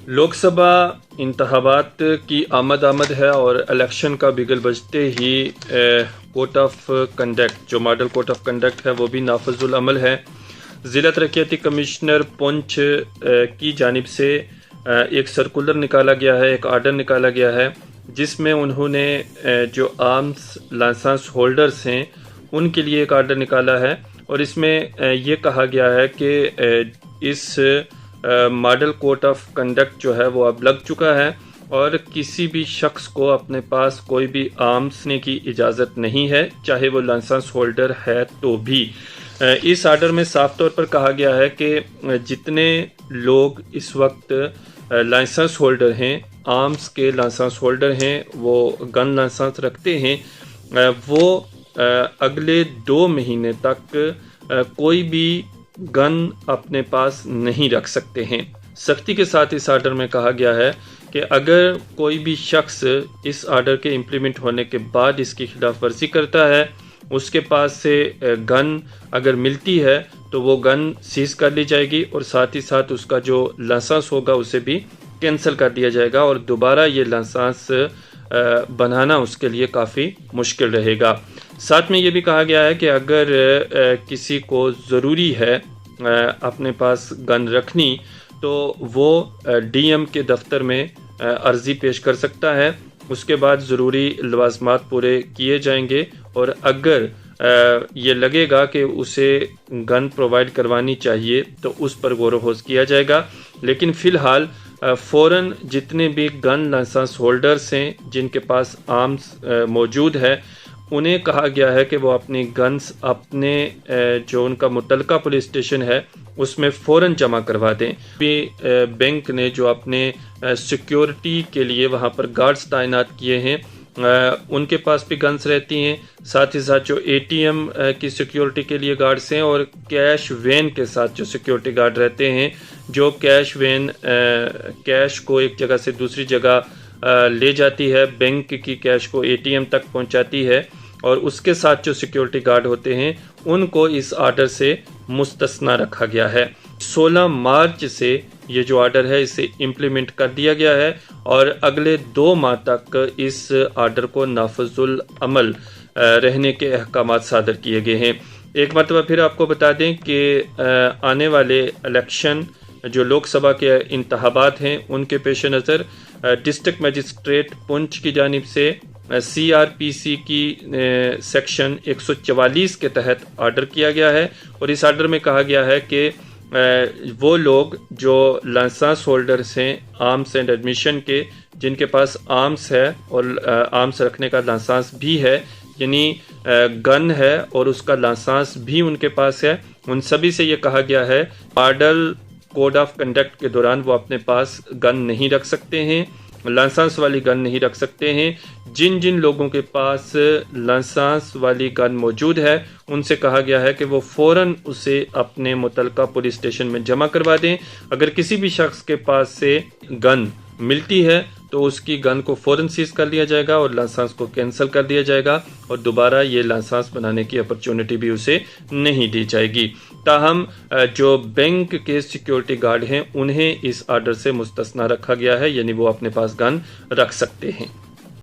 لوک سبھا انتخابات کی آمد ہے اور الیکشن کا بگل بجتے ہی کوڈ آف کنڈکٹ جو ماڈل کوڈ آف کنڈکٹ ہے وہ بھی نافذ العمل ہے۔ ضلع ترقیاتی کمشنر پونچھ کی جانب سے ایک سرکولر نکالا گیا ہے، ایک آرڈر نکالا گیا ہے، جس میں انہوں نے جو آرمز لائسنس ہولڈرز ہیں ان کے لیے ایک آرڈر نکالا ہے، اور اس میں یہ کہا گیا ہے کہ اس ماڈل کوڈ آف کنڈکٹ جو ہے وہ اب لگ چکا ہے اور کسی بھی شخص کو اپنے پاس کوئی بھی آرمز نے کی اجازت نہیں ہے، چاہے وہ لائسنس ہولڈر ہے تو بھی۔ اس آرڈر میں صاف طور پر کہا گیا ہے کہ جتنے لوگ اس وقت لائسنس ہولڈر ہیں، آرمز کے لائسنس ہولڈر ہیں، وہ گن لائسنس رکھتے ہیں، وہ اگلے 2 مہینے تک کوئی بھی گن اپنے پاس نہیں رکھ سکتے ہیں۔ سختی کے ساتھ اس آرڈر میں کہا گیا ہے کہ اگر کوئی بھی شخص اس آرڈر کے امپلیمنٹ ہونے کے بعد اس کی خلاف ورزی کرتا ہے، اس کے پاس سے گن اگر ملتی ہے تو وہ گن سیز کر لی جائے گی، اور ساتھ ہی ساتھ اس کا جو لائسنس ہوگا اسے بھی کینسل کر دیا جائے گا، اور دوبارہ یہ لائسنس بنانا اس کے لیے کافی مشکل رہے گا۔ ساتھ میں یہ بھی کہا گیا ہے کہ اگر کسی کو ضروری ہے اپنے پاس گن رکھنی تو وہ ڈی ایم کے دفتر میں عرضی پیش کر سکتا ہے، اس کے بعد ضروری لوازمات پورے کیے جائیں گے، اور اگر یہ لگے گا کہ اسے گن پرووائڈ کروانی چاہیے تو اس پر غور و خوض کیا جائے گا۔ لیکن فی الحال فوراً جتنے بھی گن لائسنس ہولڈرز ہیں جن کے پاس آرمز موجود ہے، انہیں کہا گیا ہے کہ وہ اپنی گنز اپنے جو ان کا متعلقہ پولیس اسٹیشن ہے اس میں فوراً جمع کروا دیں۔ بینک نے جو اپنے سیکیورٹی کے لیے وہاں پر گارڈز تعینات کیے ہیں، ان کے پاس بھی گنز رہتی ہیں، ساتھ ہی ساتھ جو اے ٹی ایم کی سیکیورٹی کے لیے گارڈز ہیں، اور کیش وین کے ساتھ جو سیکیورٹی گارڈ رہتے ہیں جو کیش وین کیش کو ایک جگہ سے دوسری جگہ لے جاتی ہے، بینک کی کیش کو اے ٹی ایم تک پہنچاتی ہے، اور اس کے ساتھ جو سیکیورٹی گارڈ ہوتے ہیں ان کو اس آرڈر سے مستثنی رکھا گیا ہے۔ 16 مارچ سے یہ جو آرڈر ہے اسے امپلیمنٹ کر دیا گیا ہے، اور اگلے 2 ماہ تک اس آرڈر کو نافذ العمل رہنے کے احکامات صادر کیے گئے ہیں۔ ایک مرتبہ پھر آپ کو بتا دیں کہ آنے والے الیکشن جو لوک سبھا کے انتخابات ہیں ان کے پیش نظر ڈسٹرکٹ مجسٹریٹ پونچھ کی جانب سے سی آر پی سی کی سیکشن 144 کے تحت آرڈر کیا گیا ہے، اور اس آرڈر میں کہا گیا ہے کہ وہ لوگ جو لائسنس ہولڈرز ہیں آرمز اینڈ ایڈمیشن کے، جن کے پاس آرمز ہے اور آرمز رکھنے کا لائسنس بھی ہے، یعنی گن ہے اور اس کا لائسنس بھی ان کے پاس ہے، ان سبھی سے یہ کہا گیا ہے ماڈل کوڈ آف کنڈکٹ کے دوران وہ اپنے پاس گن نہیں رکھ سکتے ہیں، لائسنس والی گن نہیں رکھ سکتے ہیں۔ جن لوگوں کے پاس لائسنس والی گن موجود ہے ان سے کہا گیا ہے کہ وہ فوراً اسے اپنے متعلقہ پولیس اسٹیشن میں جمع کروا دیں۔ اگر کسی بھی شخص کے پاس سے گن ملتی ہے تو اس کی گن کو فوراً سیز کر لیا جائے گا اور لائسنس کو کینسل کر دیا جائے گا، اور دوبارہ یہ لائسنس بنانے کی اپرچونٹی بھی اسے نہیں دی جائے گی۔ تاہم جو بینک کے سیکیورٹی گارڈ ہیں انہیں اس آرڈر سے مستثنی رکھا گیا ہے، یعنی وہ اپنے پاس گن رکھ سکتے ہیں۔